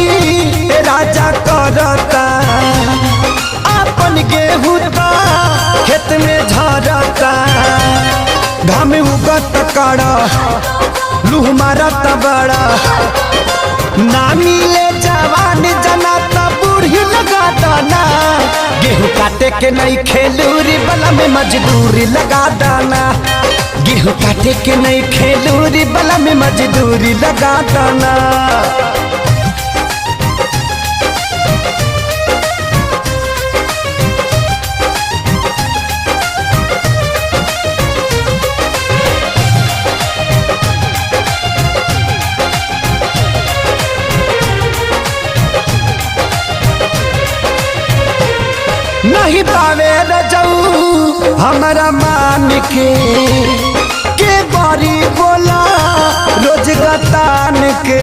जोतई राजा करता, अपन गेहूं तो खेत में झरता। घाम उगत कड़ा लूह मारत बड़ा, ना मिले जवान जना तो बूढ़ी लगा दाना। गेहूं काटे के नहीं खेलूरी बला में मजदूरी लगा दाना। गेहूं काटे के नहीं खेलूरी बला में मजदूरी लगा दाना। नहीं पावे रजऊ हमारा मान के बारी बोला रोज गतान के।